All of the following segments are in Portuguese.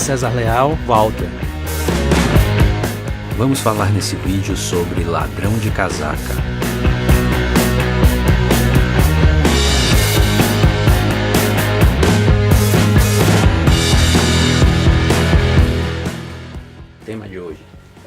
César Leal, Walter. Vamos falar nesse vídeo sobre ladrão de casaca. Tema de hoje.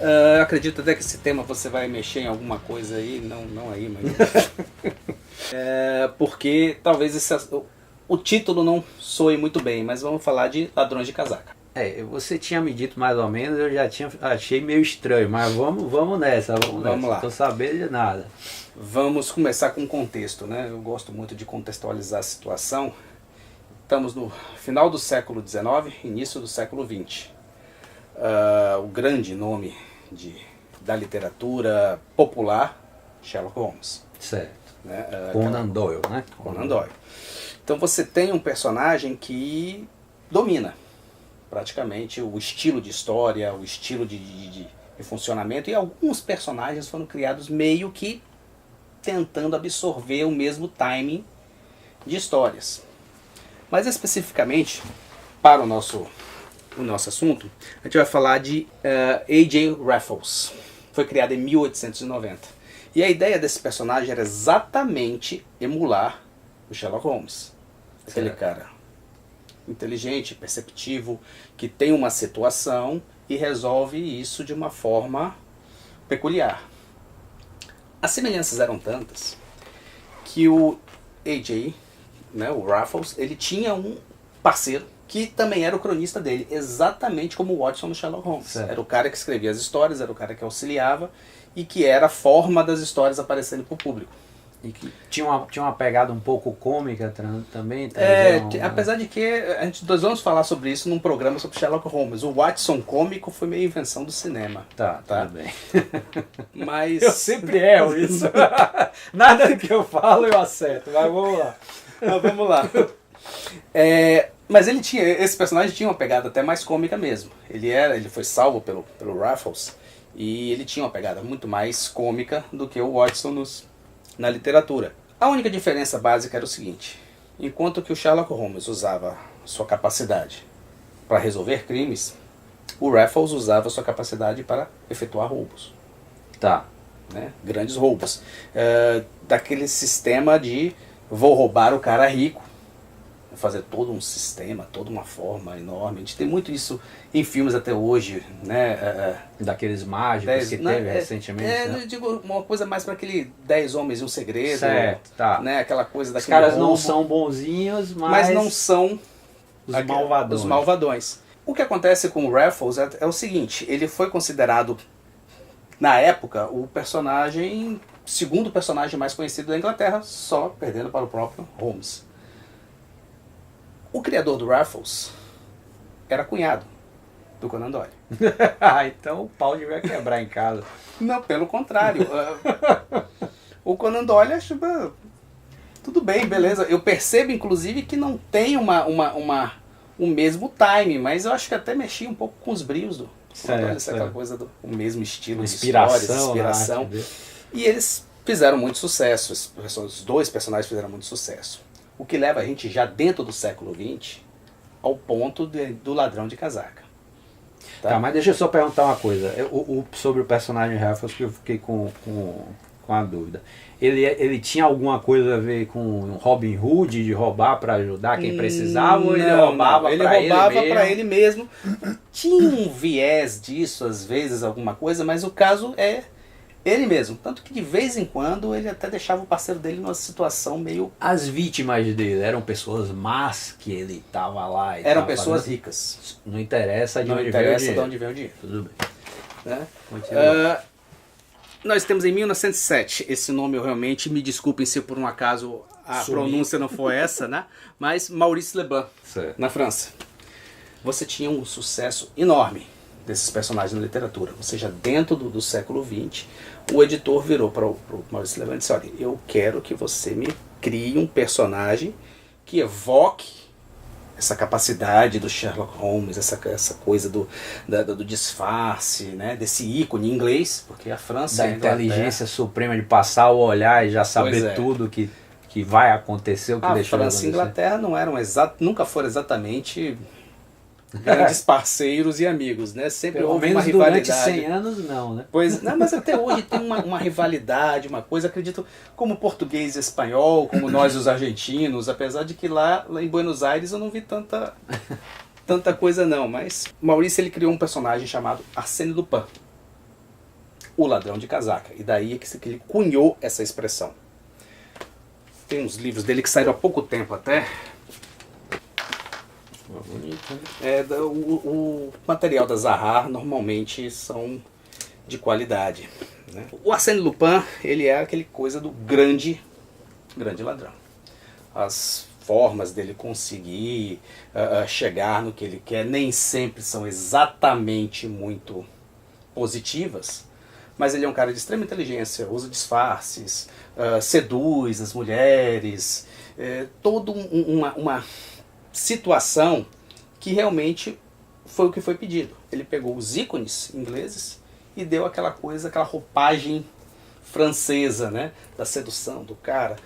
Eu acredito até que esse tema você vai mexer em alguma coisa aí, não aí, mas... porque talvez o título não soe muito bem, mas vamos falar de ladrões de casaca. Você tinha me dito mais ou menos, eu já achei meio estranho, mas vamos nessa, Vamos lá. Não tô sabendo de nada. Vamos começar com o contexto, né? Eu gosto muito de contextualizar a situação. Estamos no final do século XIX, início do século XX. O grande nome da literatura popular, Sherlock Holmes. Certo. Né? Conan Doyle, né? Conan Doyle. Então você tem um personagem que domina praticamente o estilo de história, o estilo de funcionamento, e alguns personagens foram criados meio que tentando absorver o mesmo timing de histórias. Mas especificamente, para o nosso assunto, a gente vai falar de A.J. Raffles. Foi criado em 1890. E a ideia desse personagem era exatamente emular o Sherlock Holmes. Aquele cara inteligente, perceptivo, que tem uma situação e resolve isso de uma forma peculiar. As semelhanças eram tantas que o A.J., né, o Raffles, ele tinha um parceiro que também era o cronista dele, exatamente como o Watson no Sherlock Holmes. Certo. Era o cara que escrevia as histórias, era o cara que auxiliava e que era a forma das histórias aparecendo para o público. E que tinha uma pegada um pouco cômica também. Apesar de que nós vamos falar sobre isso num programa sobre Sherlock Holmes. O Watson cômico foi meio invenção do cinema. Tá tudo bem. Mas... Eu sempre erro isso. Nada que eu falo eu acerto, mas vamos lá. Vamos lá. Mas esse personagem tinha uma pegada até mais cômica mesmo. Ele foi salvo pelo Raffles e ele tinha uma pegada muito mais cômica do que o Watson na literatura. A única diferença básica era o seguinte: enquanto que o Sherlock Holmes usava sua capacidade para resolver crimes, o Raffles usava sua capacidade para efetuar roubos. Tá. Né? Grandes roubos. Daquele sistema de vou roubar o cara rico, fazer todo um sistema, toda uma forma enorme. A gente tem muito isso em filmes até hoje, né? Daqueles mágicos que teve recentemente. Né? Eu digo uma coisa mais para aquele 10 Homens e um Segredo. Certo, tá. Né? Aquela coisa daquele Os caras roubo, não são bonzinhos, mas não são os malvadões. O que acontece com o Raffles é o seguinte: ele foi considerado, na época, o segundo personagem mais conhecido da Inglaterra, só perdendo para o próprio Holmes. O criador do Raffles era cunhado do Conan Doyle. Então o pau devia quebrar em casa. Não, pelo contrário. O Conan Doyle acha... Tudo bem, beleza. Eu percebo, inclusive, que não tem o mesmo time, mas eu acho que até mexia um pouco com os brilhos do Conan Doyle, aquela coisa do mesmo estilo de inspiração. E eles fizeram muito sucesso. Os dois personagens fizeram muito sucesso. O que leva a gente já dentro do século XX ao ponto do ladrão de casaca. Tá, mas deixa eu só perguntar uma coisa. Sobre o personagem Raffles, que eu fiquei com a dúvida. Ele tinha alguma coisa a ver com Robin Hood, de roubar para ajudar quem precisava, ou ele roubava para ele mesmo? Tinha um viés disso, às vezes, alguma coisa, mas o caso é ele mesmo. Tanto que de vez em quando ele até deixava o parceiro dele numa situação meio... As vítimas dele eram pessoas más que ele tava lá e eram pessoas ricas. Não interessa de onde veio o dinheiro. Tudo bem. Né? Nós temos em 1907, esse nome eu realmente, me desculpem se por um acaso a pronúncia não for essa, né? Mas Maurice Leblanc, na França. Você tinha um sucesso enorme desses personagens na literatura. Ou seja, dentro do século XX, o editor virou para o Maurice Leblanc e disse: olha, eu quero que você me crie um personagem que evoque essa capacidade do Sherlock Holmes, essa coisa do disfarce, né, desse ícone inglês, porque a França... Da inteligência suprema de passar o olhar e já saber tudo que vai acontecer, o que deixou de acontecer. A França e a Inglaterra não eram nunca foram exatamente grandes parceiros e amigos, né? Sempre Pelo houve menos uma rivalidade. durante 100 anos não, né? Pois, não, mas até hoje tem uma rivalidade, uma coisa, acredito, como português e espanhol, como nós os argentinos, apesar de que lá em Buenos Aires eu não vi tanta coisa não, mas Maurício ele criou um personagem chamado Arsène Lupin, o ladrão de casaca, e daí é que ele cunhou essa expressão. Tem uns livros dele que saíram há pouco tempo até. Bonito, né? O material da Zahar normalmente são de qualidade, né? O Arsène Lupin, ele é aquele coisa do grande ladrão. As formas dele conseguir chegar no que ele quer nem sempre são exatamente muito positivas, mas ele é um cara de extrema inteligência, usa disfarces, seduz as mulheres, toda uma situação que realmente foi o que foi pedido. Ele pegou os ícones ingleses e deu aquela coisa, aquela roupagem francesa, né, da sedução do cara,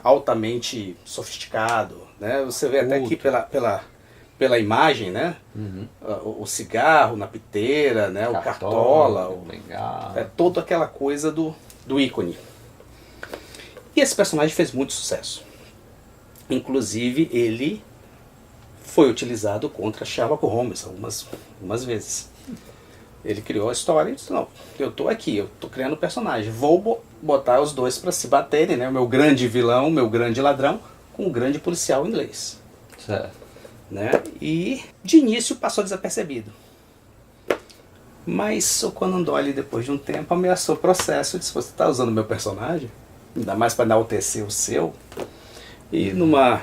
altamente sofisticado, né? Você vê até aqui pela imagem, né? Uhum. O cigarro na piteira, né? O cartola, toda aquela coisa do ícone. E esse personagem fez muito sucesso. Inclusive ele foi utilizado contra Sherlock Holmes algumas vezes. Ele criou a história e disse, não, eu estou aqui, eu estou criando um personagem, vou botar os dois para se baterem, né? O meu grande vilão, o meu grande ladrão, com o grande policial inglês. Certo. Né? E de início passou desapercebido. Mas o Conan Doyle, depois de um tempo, ameaçou o processo e disse, você está usando o meu personagem? Ainda mais para enaltecer o seu. E numa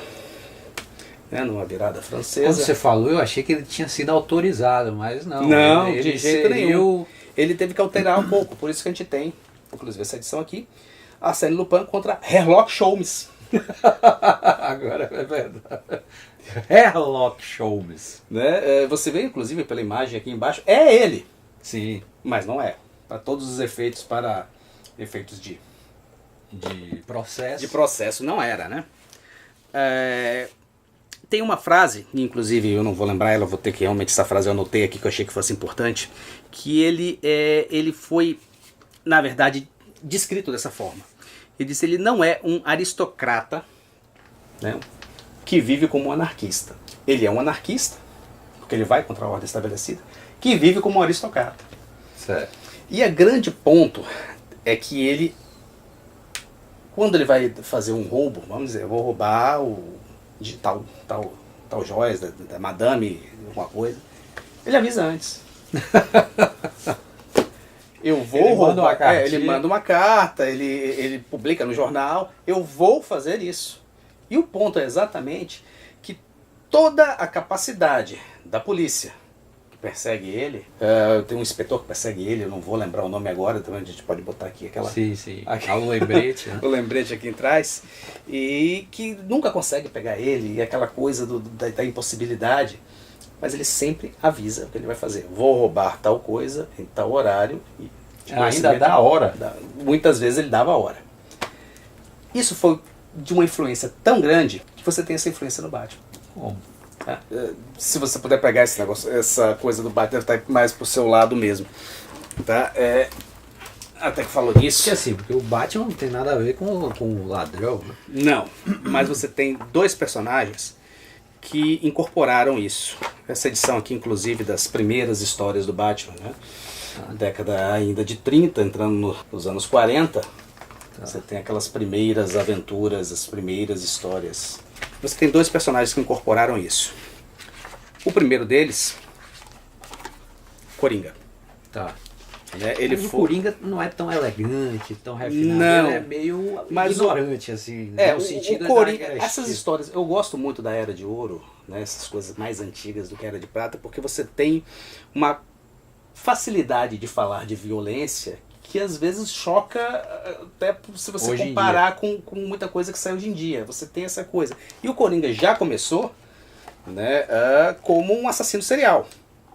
virada francesa... Quando você falou, eu achei que ele tinha sido autorizado, mas não. Não, ele de jeito nenhum. Ele teve que alterar um pouco, por isso que a gente tem, inclusive essa edição aqui, Arsène Lupin contra Sherlock Holmes. Agora é verdade. Sherlock Holmes. Né? Você vê, inclusive, pela imagem aqui embaixo, é ele. Sim. Mas não é. Para todos os efeitos, para efeitos de processo. De processo, não era, né? Tem uma frase, inclusive eu não vou lembrar ela, vou ter que realmente, essa frase eu anotei aqui que eu achei que fosse importante, que ele foi, na verdade, descrito dessa forma. Ele disse, ele não é um aristocrata, né, que vive como um anarquista. Ele é um anarquista, porque ele vai contra a ordem estabelecida, que vive como um aristocrata. Certo. E o grande ponto é que ele, quando ele vai fazer um roubo, vamos dizer, eu vou roubar de tal joias, da madame, alguma coisa, ele avisa antes. Eu vou roubar, ele manda uma carta, ele publica no jornal, eu vou fazer isso. E o ponto é exatamente que toda a capacidade da polícia que persegue ele, tem um inspetor que persegue ele, eu não vou lembrar o nome agora, também a gente pode botar aqui aquela... Sim. O lembrete. Né? O lembrete aqui atrás, e que nunca consegue pegar ele, e aquela coisa da impossibilidade, mas ele sempre avisa o que ele vai fazer. Vou roubar tal coisa em tal horário. E ainda dá a hora. Muitas vezes ele dava a hora. Isso foi de uma influência tão grande que você tem essa influência no Batman. Como? Se você puder pegar esse negócio, essa coisa do Batman, deve estar mais pro seu lado mesmo. Tá? Até que falou nisso. Porque o Batman não tem nada a ver com o ladrão. Né? Não, mas você tem dois personagens que incorporaram isso. Essa edição aqui, inclusive, das primeiras histórias do Batman, né? Década ainda de 30, entrando nos anos 40, você tem aquelas primeiras aventuras, as primeiras histórias. Você tem dois personagens que incorporaram isso. O primeiro deles, Coringa. Tá. O Coringa não é tão elegante, tão refinado. Não. Ele é meio ignorante, assim. No sentido o Coringa, essas histórias, eu gosto muito da Era de Ouro, né, essas coisas mais antigas do que a Era de Prata, porque você tem uma facilidade de falar de violência que às vezes choca, até se você hoje comparar com muita coisa que sai hoje em dia. Você tem essa coisa. E o Coringa já começou, né, como um assassino serial.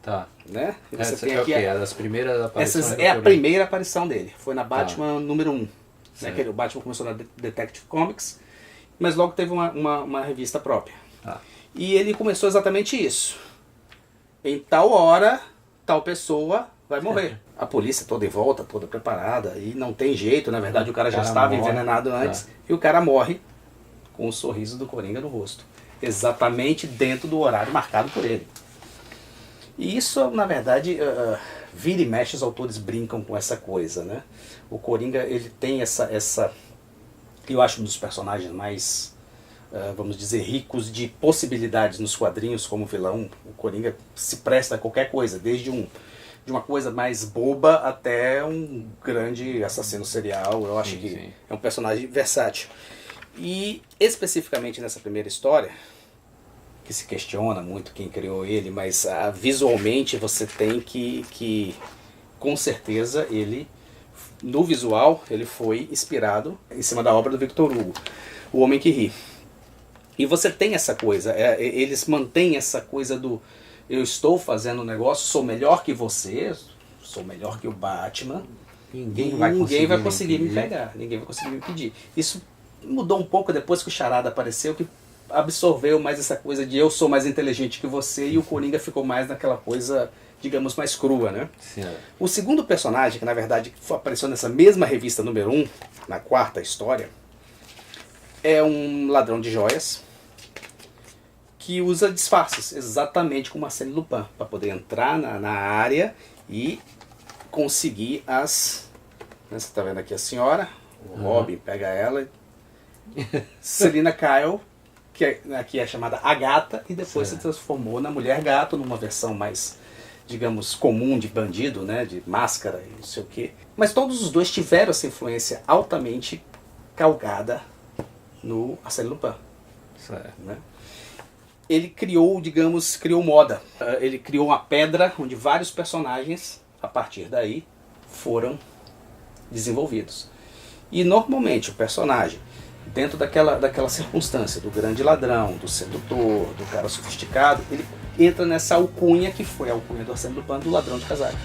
Tá. Né? E você Essa tem é aqui o quê? É das primeiras aparições essa do é a Coringa. primeira aparição dele. Foi na Batman número 1. Né? O Batman começou na Detective Comics, mas logo teve uma revista própria. Tá. E ele começou exatamente isso. em tal hora, tal pessoa vai morrer. A polícia toda em volta, toda preparada, e não tem jeito, na verdade o cara já estava envenenado antes, e o cara morre com o sorriso do Coringa no rosto. Exatamente dentro do horário marcado por ele. E isso, na verdade, vira e mexe, os autores brincam com essa coisa, né? O Coringa, ele tem essa eu acho um dos personagens mais, vamos dizer, ricos de possibilidades nos quadrinhos como vilão. O Coringa se presta a qualquer coisa, desde de uma coisa mais boba até um grande assassino serial. Eu acho que é um personagem versátil. E especificamente nessa primeira história, que se questiona muito quem criou ele, mas visualmente você tem que com certeza ele, no visual, ele foi inspirado em cima da obra do Victor Hugo, O Homem que Ri. E você tem essa coisa, eles mantêm essa coisa do eu estou fazendo um negócio, sou melhor que você, sou melhor que o Batman, ninguém vai conseguir me pegar, ninguém vai conseguir me impedir. Isso mudou um pouco depois que o Charada apareceu, que absorveu mais essa coisa de eu sou mais inteligente que você, e o Coringa ficou mais naquela coisa, digamos, mais crua, né? Sim. O segundo personagem, que na verdade apareceu nessa mesma revista número 1, na quarta história, é um ladrão de joias que usa disfarces, exatamente como Arsène Lupin, para poder entrar na área e conseguir as... Né, você está vendo aqui a senhora, o Robin pega ela, Selina Kyle, que aqui é chamada Agatha, e depois se transformou na Mulher Gato, numa versão mais, digamos, comum de bandido, né, de máscara e não sei o quê. Mas todos os dois tiveram essa influência altamente calcada no Arsène Lupin. Né? Ele criou, digamos, criou moda. Ele criou uma pedra onde vários personagens, a partir daí, foram desenvolvidos. E normalmente o personagem, dentro daquela circunstância, do grande ladrão, do sedutor, do cara sofisticado, ele entra nessa alcunha que foi a alcunha do Arsène Lupin, do ladrão de casaco.